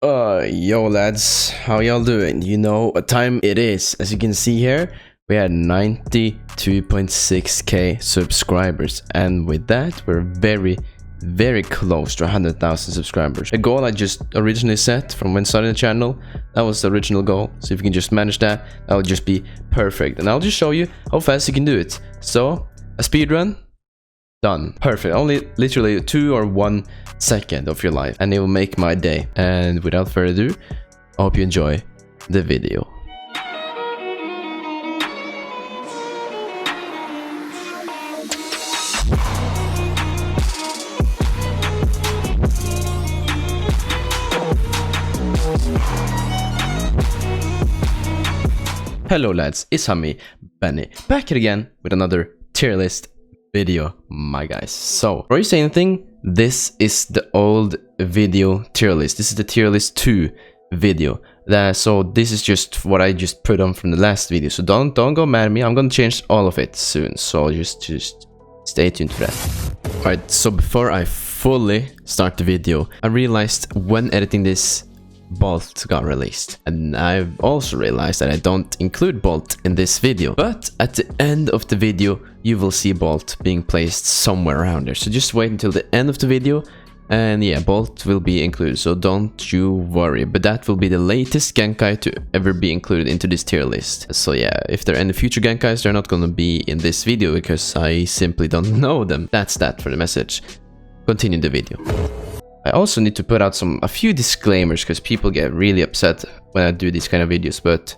Yo lads, how y'all doing? You know what time it is. As you can see here, we had 92.6k subscribers, and with that, we're very close to 100,000 subscribers. A goal I just originally set from when starting the channel. That was the original goal. So if you can just manage that, that would just be perfect. And I'll just show you how fast you can do it. So, a speed run. Done. Perfect. Only literally 2 or 1 second of your life, and it will make my day. And without further ado, I hope you enjoy the video. Hello lads, it's me, Benny, back again with another tier list video, my guys. So, before you say anything, this is the old video tier list. This is the tier list 2 video. So this is just what I just put on from the last video. So don't go mad at me. I'm gonna change all of it soon. So just stay tuned for that. Alright, so before I fully start the video, I realized when editing this, Bolt got released, and I've also realized that I don't include Bolt in this video, but at the end of the video you will see Bolt being placed somewhere around there. So just wait until the end of the video, and yeah, Bolt will be included, so don't you worry. But that will be the latest Genkai to ever be included into this tier list. So yeah, if there are any future Genkais, they're not gonna be in this video because I simply don't know them. That's that for the message. Continue the video. I also need to put out a few disclaimers because people get really upset when I do these kind of videos, but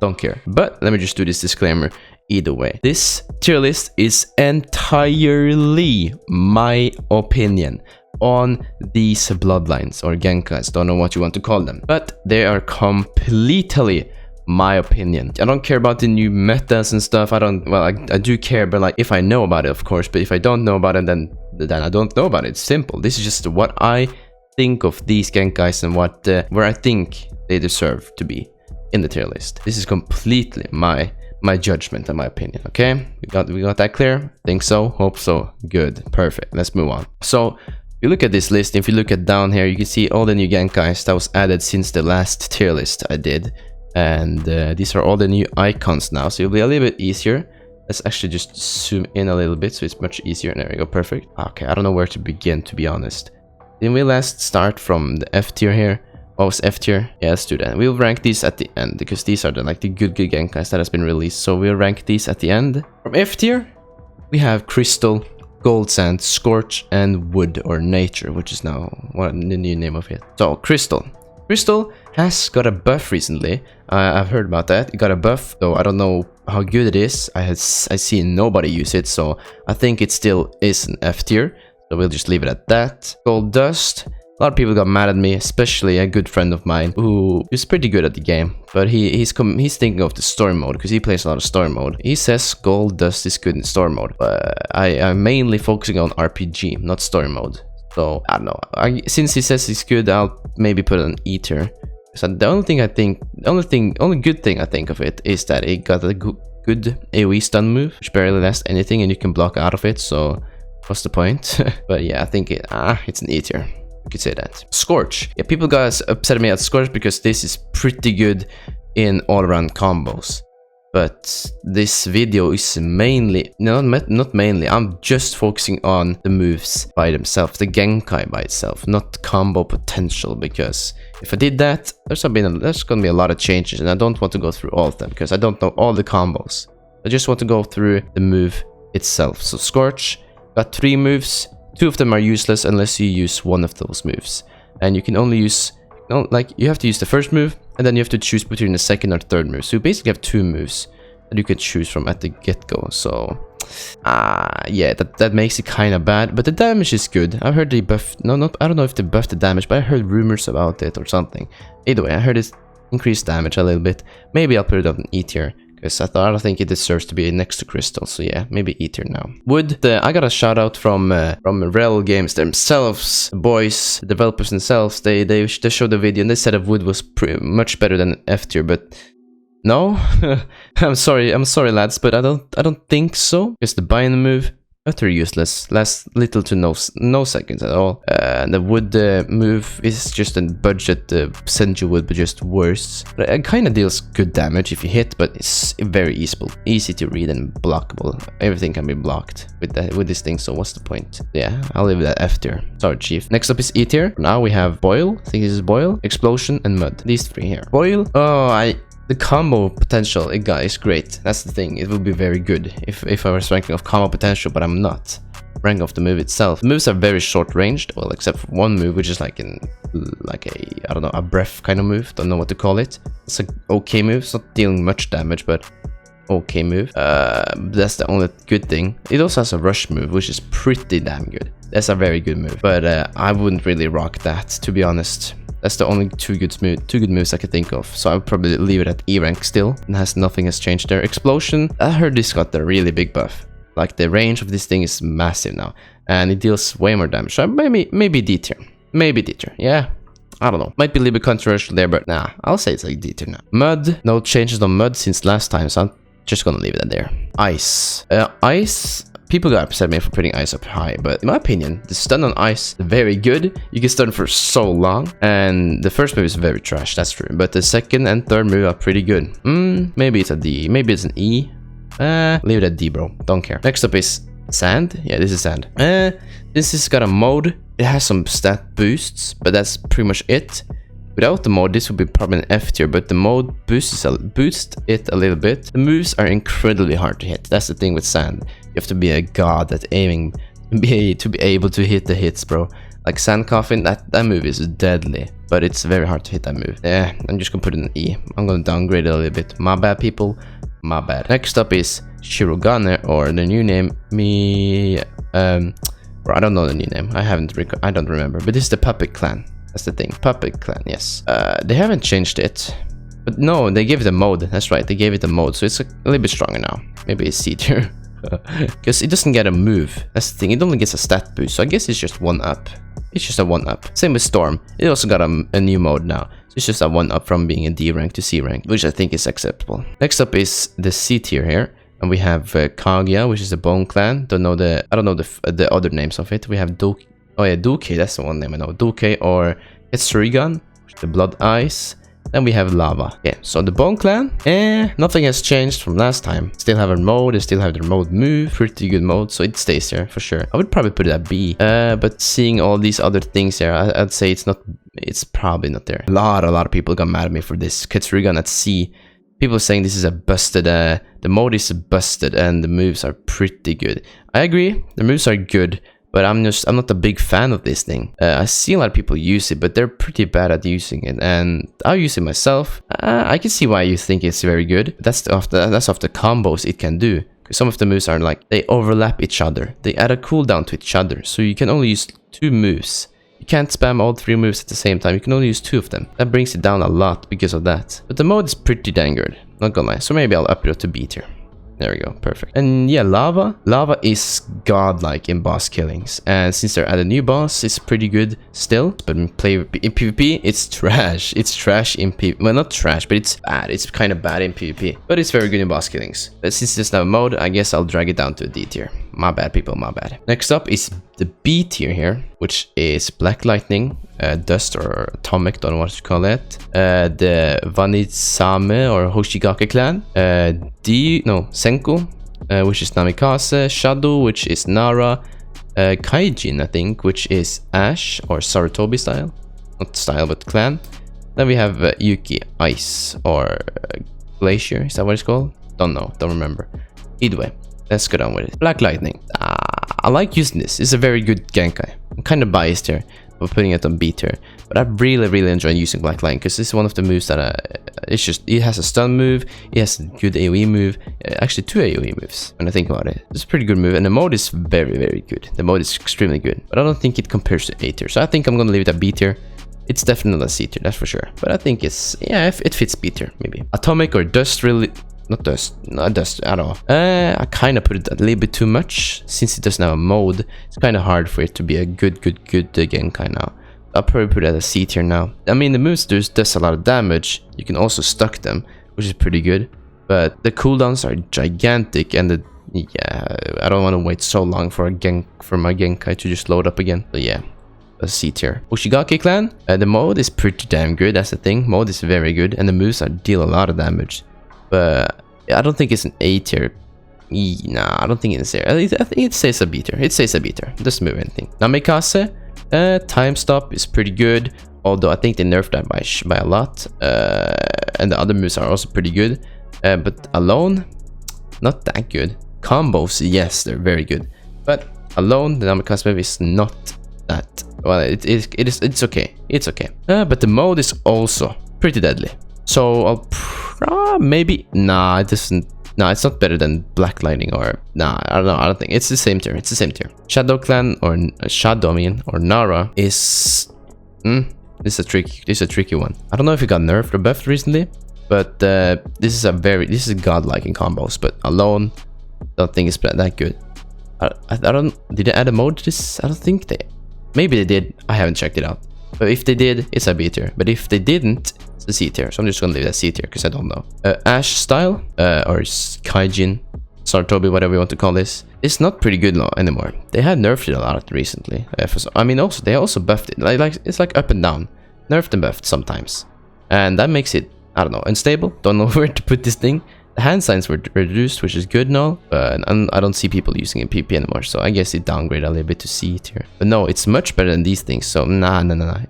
don't care. But let me just do this disclaimer either way. This tier list is entirely my opinion on these bloodlines or Genkais, don't know what you want to call them, but they are completely my opinion. I don't care about the new metas and stuff. I do care, but like if I know about it, of course, but if I don't know about it, then I don't know about it. It's simple. This is just what I think of these Genkais and where I think they deserve to be in the tier list. This is completely my judgment and my opinion. Okay, we got that clear? Think so? Hope so. Good. Perfect. Let's move on. So if you look at this list, if you look at down here, you can see all the new Genkais that was added since the last tier list I did. And these are all the new icons now, so it'll be a little bit easier. Let's actually just zoom in a little bit so it's much easier. There we go, perfect. Okay, I don't know where to begin, to be honest. Didn't we last start from the F tier here? What was F tier? Yeah, let's do that. We'll rank these at the end because these are the good Genkais that has been released. So we'll rank these at the end. From F tier, we have Crystal, Gold Sand, Scorch, and Wood or Nature, which is now the new name of it. So Crystal. Crystal has got a buff recently. I've heard about that. It got a buff, though I don't know how good it is. I see nobody use it, so I think it still is an F tier. So we'll just leave it at that. Gold Dust. A lot of people got mad at me, especially a good friend of mine who is pretty good at the game, but he's thinking of the story mode because he plays a lot of story mode. He says Gold Dust is good in story mode, but I'm mainly focusing on RPG, not story mode. So I don't know. Since he says it's good, I'll maybe put it on E tier. So the only good thing I think of it is that it got a good AoE stun move, which barely lasts anything, and you can block out of it. So what's the point? But yeah, I think it's an E tier. You could say that. Scorch. Yeah, people got upset at me at Scorch because this is pretty good in all-around combos. But this video is mainly, not mainly, I'm just focusing on the moves by themselves, the Genkai by itself, not combo potential, because if I did that, there's gonna be a lot of changes, and I don't want to go through all of them, because I don't know all the combos. I just want to go through the move itself. So Scorch got 3 moves, 2 of them are useless unless you use one of those moves. And you can only use, you have to use the first move, and then you have to choose between the second or third move. So you basically have 2 moves that you can choose from at the get-go. So yeah, that makes it kind of bad, but the damage is good. I've heard they buff, I don't know if they buffed the damage, but I heard rumors about it or something. Either way, I heard it's increased damage a little bit. Maybe I'll put it up in E tier because I think it deserves to be next to Crystal. So yeah, maybe E tier now. Wood, I got a shout out from Rel Games themselves, the boys, the developers themselves. They showed the video and they said that Wood was much better than F tier, but no, I'm sorry lads, but I don't think so. Because the bind move Utterly useless. Lasts little to no seconds at all. The wood move is just a budget Senju wood, but just worse. But it kind of deals good damage if you hit, but it's very easy to read and blockable. Everything can be blocked with this thing, so what's the point? Yeah, I'll leave that F tier. Sorry, Chief. Next up is E tier. Now we have Boil. I think this is Boil, Explosion, and Mud. These three here. Boil. The combo potential is great. That's the thing. It would be very good if I was ranking off combo potential, but I'm not ranking off the move itself. The moves are very short ranged, well, except for one move, which is like a I don't know, a breath kind of move. Don't know what to call it. It's an okay move. It's not dealing much damage, but okay move. That's the only good thing. It also has a rush move, which is pretty damn good. That's a very good move, but I wouldn't really rock that, to be honest. That's the only two good moves I could think of. So I would probably leave it at E rank still. And nothing has changed there. Explosion. I heard this got a really big buff. Like the range of this thing is massive now. And it deals way more damage. So maybe D tier. Maybe D tier. Yeah. I don't know. Might be a little bit controversial there, but nah. I'll say it's like D tier now. Mud. No changes on Mud since last time. So I'm just gonna leave it at there. Ice. Ice. People got upset at me for putting Ice up high, but in my opinion, the stun on Ice is very good. You can stun for so long, and the first move is very trash, that's true. But the second and third move are pretty good. Maybe it's a D, maybe it's an E. Leave it at D, bro. Don't care. Next up is Sand. Yeah, this is Sand. This has got a mode. It has some stat boosts, but that's pretty much it. Without the mode, this would be probably an F tier, but the mode boosts it a little bit. The moves are incredibly hard to hit. That's the thing with Sand. You have to be a god at aiming, to be able to hit the hits, bro. Like Sand Coffin, that move is deadly, but it's very hard to hit that move. Yeah, I'm just gonna put it in E. I'm gonna downgrade it a little bit. My bad, people. My bad. Next up is Shirogane, or the new name, I don't know the new name. I don't remember, but this is the Puppet Clan. That's the thing. Puppet Clan, yes. They haven't changed it. But no, they gave it a mode. That's right, they gave it a mode. So it's a little bit stronger now. Maybe it's C tier. Because it doesn't get a move. That's the thing. It only gets a stat boost. So I guess it's just 1-up. It's just a 1-up. Same with Storm. It also got a new mode now. So it's just a 1-up from being a D rank to C rank, which I think is acceptable. Next up is the C tier here. And we have Kaguya, which is a Bone Clan. I don't know the other names of it. We have Dokei. Oh yeah, Dokei, that's the one name I know. Dokei or Ketsuryugan, the Blood Ice. Then we have Lava. Yeah, so the Bone Clan, nothing has changed from last time. Still have a mode, they still have their mode move. Pretty good mode, so it stays there for sure. I would probably put it at B. But seeing all these other things here, I'd say it's probably not there. A lot of people got mad at me for this. Ketsuryugan at C. People saying this is a busted, the mode is busted and the moves are pretty good. I agree, the moves are good. But I'm not a big fan of this thing. I see a lot of people use it, but they're pretty bad at using it, and I'll use it myself. I can see why you think it's very good. That's off the combos it can do. Because some of the moves are like, they overlap each other. They add a cooldown to each other, so you can only use 2 moves. You can't spam all 3 moves at the same time. You can only use 2 of them. That brings it down a lot because of that. But the mode is pretty dang good. Not gonna lie. So maybe I'll up it to B tier. There we go, perfect. And yeah, Lava is godlike in boss killings, and since they're at a new boss, it's pretty good still. But in PvP, it's trash. It's trash in PvP. Well, not trash, but it's bad. It's kind of bad in PvP, but it's very good in boss killings. But since there's no mode, I guess I'll drag it down to a D tier. My bad, people, my bad. Next up is the B tier here, which is Black Lightning, Dust or Atomic, don't know what to call it. The Wanizame or Hoshigaki clan. Dio-Senko, which is Namikaze. Shado, which is Nara. Kaijin, I think, which is Ash or Sarutobi style. Not style, but clan. Then we have Yuki Ice or Glacier, is that what it's called? Don't know, don't remember. Either way, let's go down with it. Black Lightning. I like using this. It's a very good Genkai. I'm kind of biased here for putting it on B tier, but I really enjoy using Black Lightning because this is one of the moves that it has a stun move, it has a good AoE move, actually 2 AoE moves when I think about it. It's a pretty good move, and the mode is very good. The mode is extremely good, but I don't think it compares to A tier, so I think I'm gonna leave it at B tier. It's definitely a C tier, that's for sure, but I think it's, yeah, it fits B tier maybe. Atomic or Dust really. Not Dust at all. I kind of put it a little bit too much. Since it doesn't have a mode, it's kind of hard for it to be a good Genkai now. I'll probably put it at a C tier now. I mean, the moves does a lot of damage. You can also stuck them, which is pretty good. But the cooldowns are gigantic, and the yeah, I don't want to wait so long for my Genkai to just load up again. So yeah, a C tier. Hoshigaki clan, the mode is pretty damn good. That's the thing. Mode is very good, and the moves deal a lot of damage. But I don't think it's an A tier. Nah, I don't think it's there. I think it says a B tier. It says a B tier. Doesn't move anything. Namikaze, time stop is pretty good. Although I think they nerfed that by a lot. And the other moves are also pretty good. But alone, not that good. Combos, yes, they're very good. But alone, the Namikaze move is not that. Well, it's okay. It's okay. But the mode is also pretty deadly. So I'll maybe... Nah, it doesn't... Nah, it's not better than Black Lightning or... Nah, I don't know. I don't think. It's the same tier. It's the same tier. Shadow clan or... Shado, I mean, or Nara is... This is a tricky one. I don't know if it got nerfed or buffed recently, but this is godlike in combos. But alone, don't think it's that good. I don't. Did they add a mode to this? I don't think they. Maybe they did. I haven't checked it out. But if they did, it's a B tier. But if they didn't, it's a C tier. So I'm just gonna leave that C tier because I don't know. Ash style or Kaijin, Sartobi, whatever you want to call this. It's not pretty good anymore. They had nerfed it a lot recently. I mean, also they also buffed it. Like it's like up and down, nerfed and buffed sometimes, and that makes it, I don't know, unstable. Don't know where to put this thing. The hand signs were reduced, which is good and all, but I don't see people using it in PP anymore. So I guess it downgraded a little bit to C tier. But no, it's much better than these things. So nah.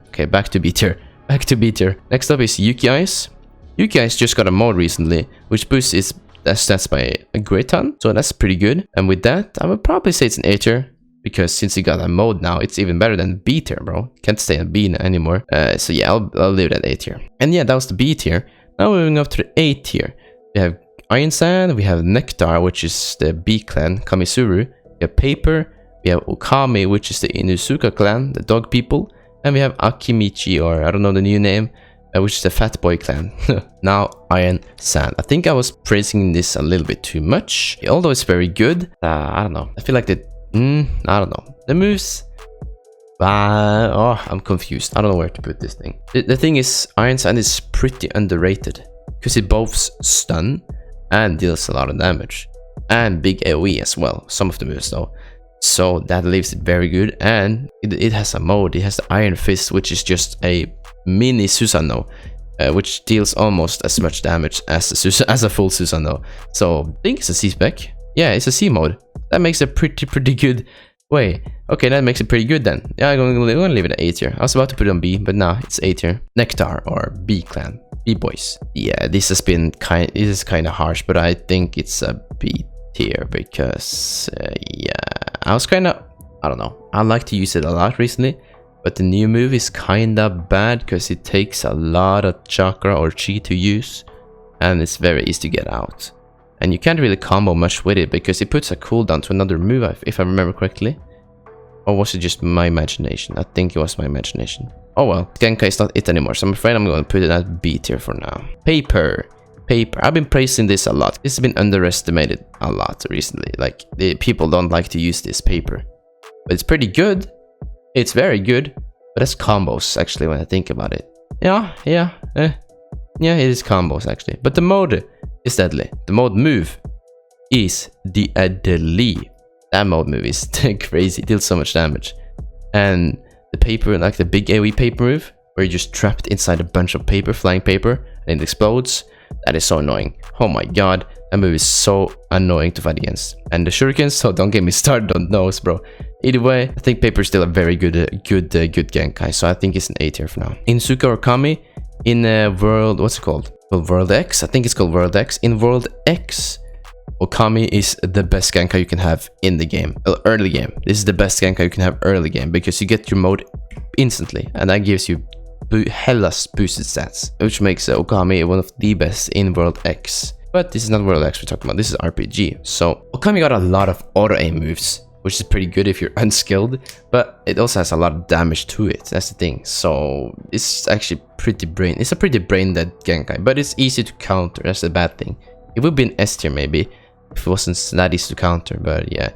Okay, back to B tier. Back to B tier. Next up is Yuki Ice. Yuki Ice just got a mod recently, which boosts its stats by a great ton, so that's pretty good. And with that, I would probably say it's an A tier, because since you got a mode now, it's even better than B tier, bro. Can't stay on B anymore. So yeah, I'll leave it at A tier. And yeah, that was the B tier. Now we're moving up to the A tier. We have Iron Sand, we have Nectar, which is the B clan, Kamizuru. We have Paper, we have Okami, which is the Inuzuka clan, the dog people. And we have Akamichi, or I don't know the new name, which is the Fat Boy clan. Now Iron Sand. I think I was praising this a little bit too much, although it's very good. I don't know. I feel like I don't know. The moves. Oh, I'm confused. I don't know where to put this thing. The thing is, Iron Sand is pretty underrated because it both stun and deals a lot of damage, and big AoE as well. Some of the moves though. So that leaves it very good, and it has a mode. It has the Iron Fist, which is just a mini Susanoo, which deals almost as much damage as a full Susanoo. So I think it's a C spec. Yeah, it's a C mode. That makes it pretty good. Wait, okay, that makes it pretty good then. Yeah, I'm gonna leave it at A tier. I was about to put it on B, but nah, it's A tier. Nectar or B clan, B boys. Yeah, this is kind of harsh, but I think it's a B tier because yeah, I don't know. I like to use it a lot recently, but the new move is kinda bad because it takes a lot of chakra or chi to use, and it's very easy to get out. And you can't really combo much with it because it puts a cooldown to another move, if I remember correctly. Or was it just my imagination? I think it was my imagination. Oh well, Genkai is not it anymore, so I'm afraid I'm going to put it at B tier for now. Paper. I've been praising this a lot. This has been underestimated a lot recently. Like, people don't like to use this paper. But it's pretty good. It's very good. But it's combos, actually, when I think about it. Yeah, it is combos, actually. But the mode is deadly. The mode move is deadly. That mode move is crazy. It deals so much damage. And the paper, like the big AoE paper move, where you're just trapped inside a bunch of paper, flying paper, and it explodes. That is so annoying. Oh my god, that move is so annoying to fight against. And the shurikens, so don't get me started on those, bro. Either way, I think paper is still a very good Genkai, so I think it's an A tier for now. Inuzuka or Okami in World, what's it called? Well, World X? I think it's called World X. In World X, Okami is the best Genkai you can have in the game. Early game. This is the best Genkai you can have early game because you get your mode instantly, and that gives you hella boosted stats, which makes Okami one of the best in World X. But this is not World X we're talking about, this is RPG. So Okami got a lot of auto aim moves, which is pretty good if you're unskilled, but it also has a lot of damage to it. That's the thing. So it's actually it's a pretty brain dead Genkai, but it's easy to counter. That's the bad thing. It would be an S tier maybe if it wasn't that easy to counter, but yeah,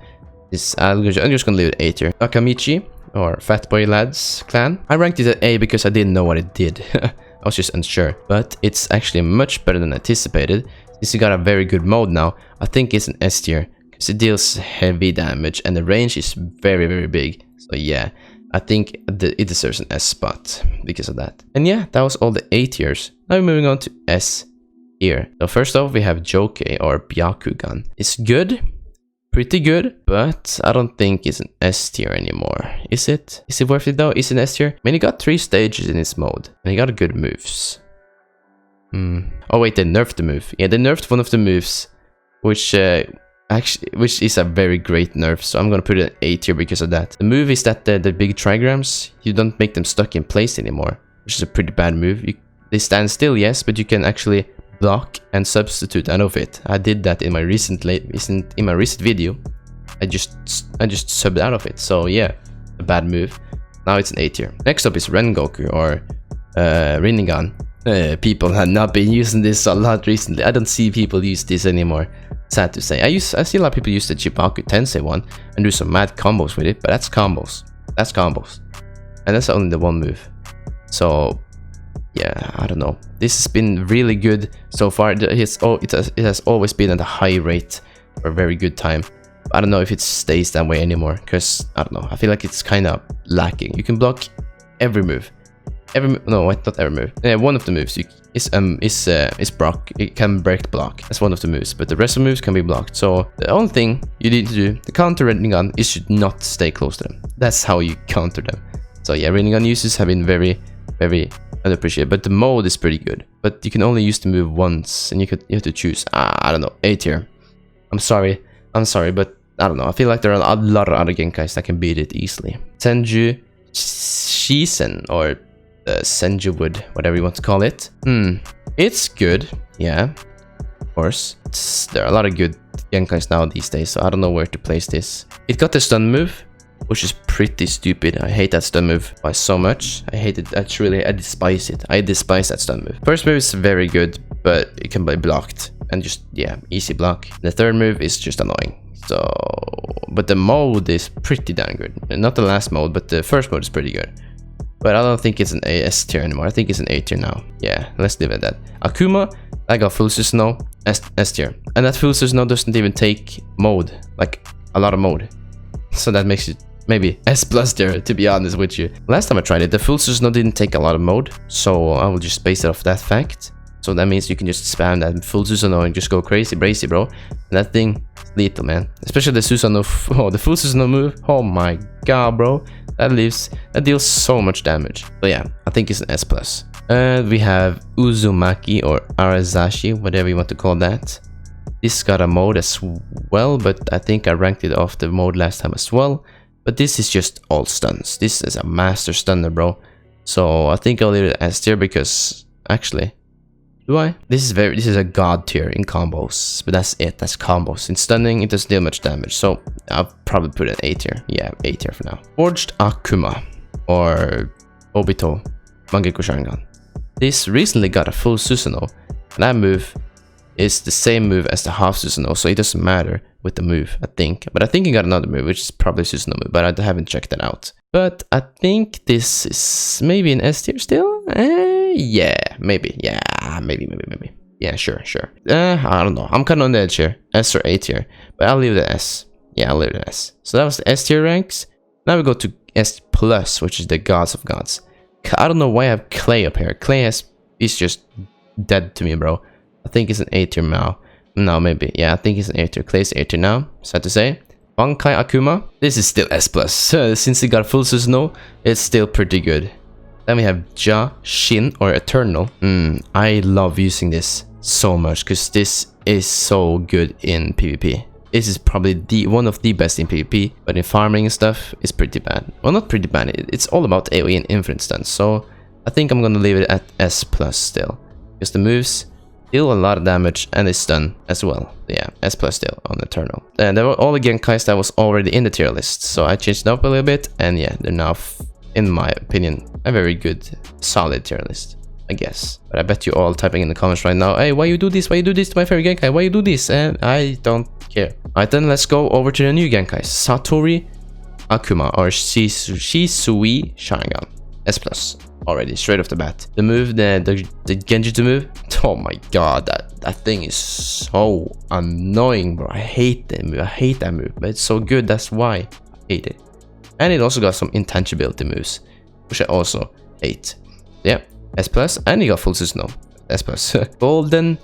I'm just gonna leave it A tier. Akamichi or Fat Boy Lads clan. I ranked it at A because I didn't know what it did. I was just unsure, but it's actually much better than anticipated. Since you got a very good mode now, I think it's an S tier. because it deals heavy damage and the range is very, very big. So yeah, I think it deserves an S spot because of that. And yeah, that was all the A tiers. Now we're moving on to S tier. So first off, we have Jokei or Byakugan. It's good, pretty good, but I don't think it's an S tier anymore. Is it? Is it worth it though? Is it an S tier? I mean, it got 3 stages in its mode, and it got good moves. Oh wait, they nerfed the move. Yeah, they nerfed one of the moves, which is a very great nerf. So I'm gonna put it an A tier because of that. The move is that the big trigrams, you don't make them stuck in place anymore, which is a pretty bad move. They stand still, yes, but you can actually block and substitute out of it. I did that in my recent video. I just subbed out of it. So yeah, a bad move. Now it's an A tier. Next up is Rengoku or Rinnegan. People have not been using this a lot recently. I don't see people use this anymore. Sad to say. I see a lot of people use the Chibaku Tensei one and do some mad combos with it, but that's combos. That's combos. And that's only the one move. So yeah, I don't know. This has been really good so far. It has always been at a high rate for a very good time. I don't know if it stays that way anymore, because I don't know. I feel like it's kind of lacking. You can block every move. No, not every move. Yeah, one of the moves is block. It can break block. That's one of the moves, but the rest of the moves can be blocked. So the only thing you need to do, the counter Rinnegan, is should not stay close to them. That's how you counter them. So yeah, Rinnegan uses have been very, very unappreciated, but the mode is pretty good. But you can only use the move once, and you have to choose. I don't know, A tier. I'm sorry, but I don't know. I feel like there are a lot of other Genkais that can beat it easily. Senju, Shizen, or Senju wood, whatever you want to call it. It's good, yeah, of course. There are a lot of good Genkais now these days, so I don't know where to place this. It got the stun move, which is pretty stupid. I hate that stun move by so much. I hate it. I despise it. I despise that stun move. First move is very good, but it can be blocked and just, yeah, easy block. The third move is just annoying. So, but the mode is pretty damn good. Not the last mode, but the first mode is pretty good. But I don't think it's an S tier anymore. I think it's an A tier now. Yeah, let's leave it at that. Akuma, I got full Susanoo, S tier. And that full Susanoo doesn't even take mode, like a lot of mode. So that makes it maybe S plus tier, to be honest with you. Last time I tried it, the full Susanoo didn't take a lot of mode. So I will just base it off that fact. So that means you can just spam that full Susanoo and just go crazy, brazy, bro. And that thing is lethal, man. Especially the Susanoo, the full Susanoo move. Oh my god, bro. That deals so much damage. So yeah, I think it's an S plus. We have Uzumaki or Arazashi, whatever you want to call that. This got a mode as well, but I think I ranked it off the mode last time as well. But this is just all stuns. This is a master stunner, bro. So I think I'll leave it as tier because actually, do I? This is a god tier in combos, but that's it. That's combos. In stunning, it doesn't deal much damage, so I'll probably put it A tier. Yeah, A tier for now. Forged Akuma or Obito Mangekyou Sharingan. This recently got a full Susanoo, and that move is the same move as the half Susanoo, so it doesn't matter with the move, I think. But I think he got another move, which is probably Susanoo move, but I haven't checked that out. But I think this is maybe an S tier still? Yeah, maybe. Yeah, maybe. Yeah, sure. I don't know. I'm kind of on the edge here. S or A tier. But I'll leave it at S. Yeah, I'll leave it at S. So that was the S tier ranks. Now we go to S plus, which is the gods of gods. I don't know why I have Clay up here. Clay is just dead to me, bro. I think it's an A tier now. No, maybe. Yeah, I think it's an A tier. Clay's A tier now. Sad to say. Bankai Akuma. This is still S plus. Since it got full Susanoo, it's still pretty good. Then we have Shin or Eternal. I love using this so much because this is so good in PvP. This is probably one of the best in PvP, but in farming and stuff, it's pretty bad. Well, not pretty bad. It's all about AoE and infinite stuns. So I think I'm gonna leave it at S plus still, because the moves deal a lot of damage and they stun as well. Yeah, S plus still on Eternal. And there were all the Genkais that was already in the tier list, so I changed it up a little bit, and yeah, they're now, in my opinion, a very good, solid tier list, I guess. But I bet you all typing in the comments right now, hey, why you do this? Why you do this to my favorite Genkai? Why you do this? And I don't care. Alright, then let's go over to the new Genkais. Satori Akuma or Shisui Sharingan. S plus. already, straight off the bat. The move, the Genjutsu move, oh my god, that thing is so annoying, bro. I hate that move. I hate that move, but it's so good, that's why I hate it. And it also got some intangibility moves, which I also hate. Yeah, S+, and he got full Susanoo, S+. Golden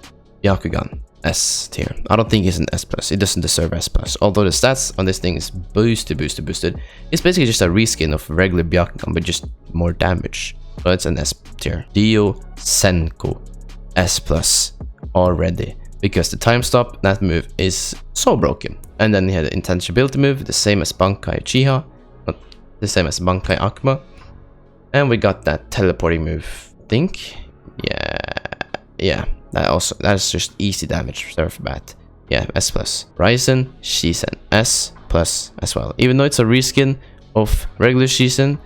Byakugan, S tier. I don't think it's an S+. It doesn't deserve S+. Although the stats on this thing is boosted. It's basically just a reskin of regular Byakugan, but just more damage. So it's an S tier. Dio-Senko, S+ already. Because the time stop, that move is so broken. And then he had the intangibility move, the same as Bankai Uchiha, not the same as Bankai Akuma. And we got that teleporting move, I think. Yeah. That's just easy damage right off the bat. Yeah, S+. Ryzen-Shizen, S+ as well. Even though it's a reskin of regular Shizen,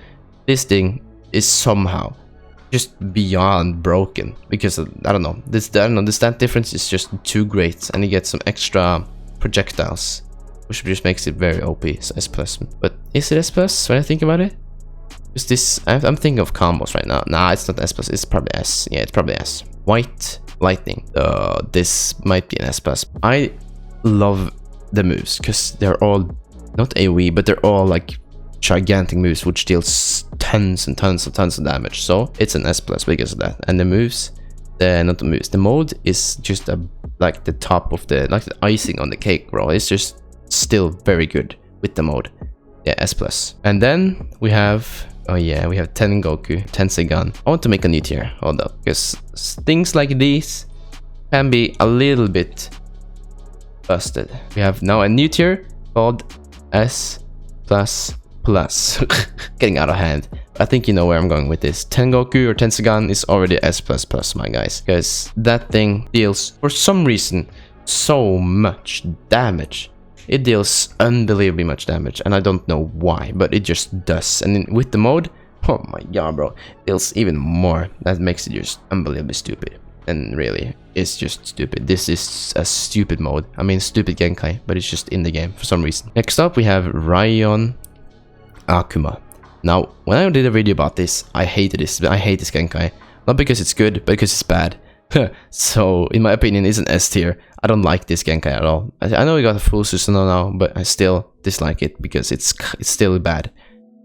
this thing is somehow just beyond broken. Because I don't know, the stat difference is just too great, and you get some extra projectiles, which just makes it very OP. So S+. But is it S+ when I think about it? Is this? I'm thinking of combos right now. Nah, it's not S+. It's probably S. Yeah, it's probably S. White Lightning. This might be an S+. I love the moves because they're all not AoE, but they're all like gigantic moves which deals tons and tons of damage. So it's an S+ because of that. And the moves, the mode is just like the top of the icing on the cake, bro. It's just still very good with the mode. Yeah, S+. And then we have, oh yeah, we have Tengoku, Tensegan. I want to make a new tier, hold up, because things like these can be a little bit busted. We have now a new tier called S++. Getting out of hand. I think you know where I'm going with this. Tengoku or Tensegan is already S++, my guys, because that thing deals, for some reason, so much damage. It deals unbelievably much damage, and I don't know why, but it just does. And with the mode, oh my god, bro, it deals even more. That makes it just unbelievably stupid. And really, it's just stupid. This is a stupid mode. I mean, stupid Genkai, but it's just in the game for some reason. Next up, we have Rayon Akuma. Now, when I did a video about this, I hated this. I hate this Genkai. Not because it's good, but because it's bad. So, in my opinion, it's an S tier. I don't like this Genkai at all. I know we got a full Susanoo now, but I still dislike it because it's still bad.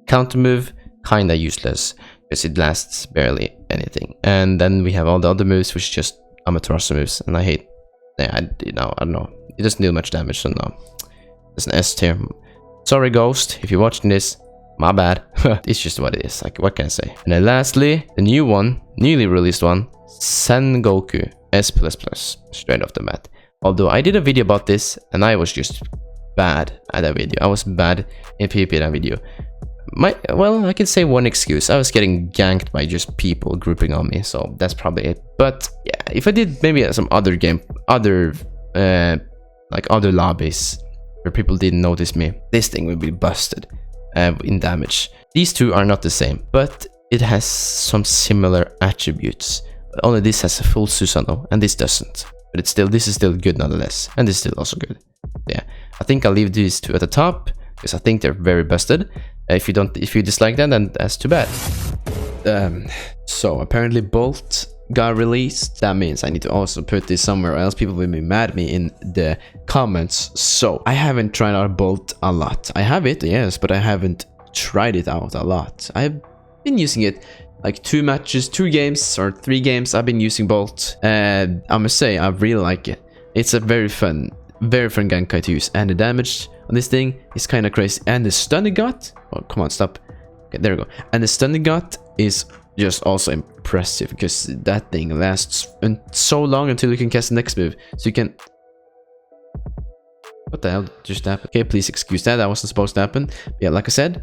Counter move, kinda useless because it lasts barely anything. And then we have all the other moves, which is just Amaterasu moves, and I hate. Yeah, I don't know. It doesn't do much damage, so no. It's an S tier. Sorry, Ghost, if you're watching this. My bad. It's just what it is. Like, what can I say? And then lastly, the new one, newly released one, Sengoku S++, straight off the bat. Although I did a video about this, and I was just bad at that video. I was bad in PvP in that video. Well, I can say one excuse. I was getting ganked by just people grouping on me, so that's probably it. But yeah, if I did maybe some other lobbies where people didn't notice me, this thing would be busted in damage. These two are not the same, but it has some similar attributes. Only this has a full Susanoo, and this doesn't. But this is still good nonetheless, and this is still also good. Yeah, I think I'll leave these two at the top because I think they're very busted. If you dislike that, then that's too bad. So apparently Bolt got released. That means I need to also put this somewhere, or else people will be mad at me in the comments. So I haven't tried out Bolt a lot. I have it, yes, but I haven't tried it out a lot. I've been using it like 2 games or 3 games. I've been using Bolt, and I must say I really like it. It's a very fun Genkai to use, and the damage on this thing is kind of crazy. And the stun it got, oh come on, stop. Okay, there we go. And the stun it got is just also impressive because that thing lasts so long until you can cast the next move. So you can. What the hell just happened? Okay, please excuse that. That wasn't supposed to happen. Yeah, like I said,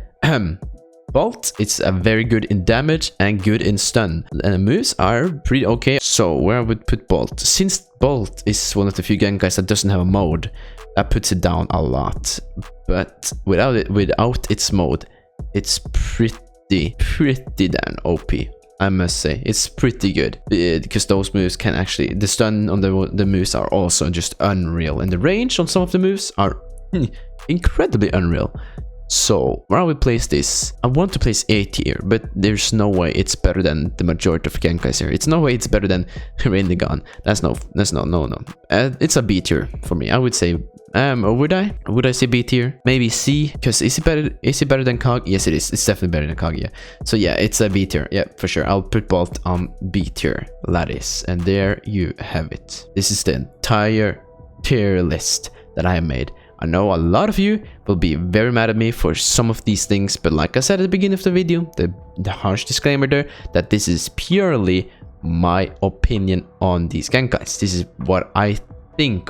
Bolt, it's a very good in damage and good in stun. And the moves are pretty okay. So where I would put Bolt, since Bolt is one of the few Genkais that doesn't have a mode, that puts it down a lot. But without its mode, it's pretty damn OP. I must say, it's pretty good because those moves can actually, the stun on the moves are also just unreal, and the range on some of the moves are incredibly unreal. So where I would place this, I want to place A tier, but there's no way it's better than the majority of Genkais here. It's no way it's better than Rinnegan. That's no. It's a B tier for me. I would say, or would I say B tier? Maybe C, because is it better than Kaguya? Yes, it is. It's definitely better than Kaguya. So yeah, it's a B tier. Yeah, for sure. I'll put both on B tier. That is, and there you have it. This is the entire tier list that I have made. I know a lot of you will be very mad at me for some of these things, but like I said at the beginning of the video, the harsh disclaimer there, that this is purely my opinion on these Genkais. This is what I think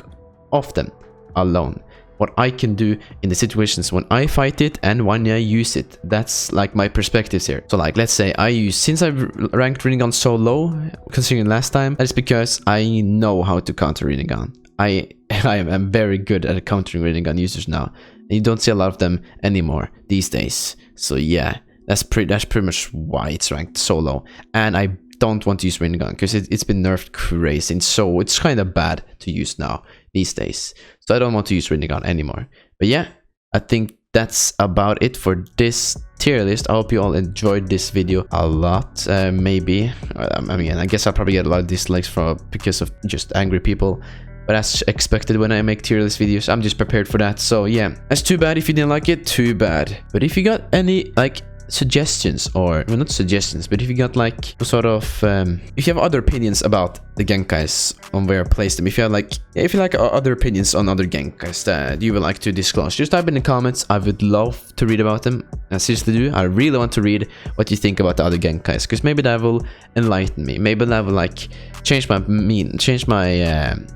of them alone. What I can do in the situations when I fight it and when I use it. That's like my perspectives here. So like, let's say since I've ranked Rinnegan so low, considering last time, that's because I know how to counter Rinnegan. I am very good at countering Rinnegan users now. And you don't see a lot of them anymore these days. So yeah, that's pretty much why it's ranked so low. And I don't want to use Rinnegan because it's been nerfed crazy, and so it's kind of bad to use now these days. So I don't want to use Rinnegan anymore. But yeah, I think that's about it for this tier list. I hope you all enjoyed this video a lot. Maybe I mean, I guess I'll probably get a lot of dislikes because of just angry people. But as expected when I make tier list videos, I'm just prepared for that. So yeah, that's too bad if you didn't like it, too bad. But if you got any like suggestions, or well, not suggestions, but if you got like sort of if you have other opinions about the Genkais on where I place them, if you like other opinions on other Genkais that you would like to disclose, just type in the comments. I would love to read about them. I seriously do. I really want to read what you think about the other Genkais, because maybe that will enlighten me. Maybe that will like change my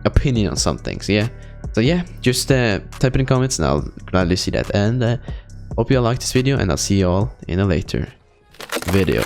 opinion on some things. Yeah. So yeah, just type in the comments and I'll gladly see that. And hope you all liked this video, and I'll see you all in a later video.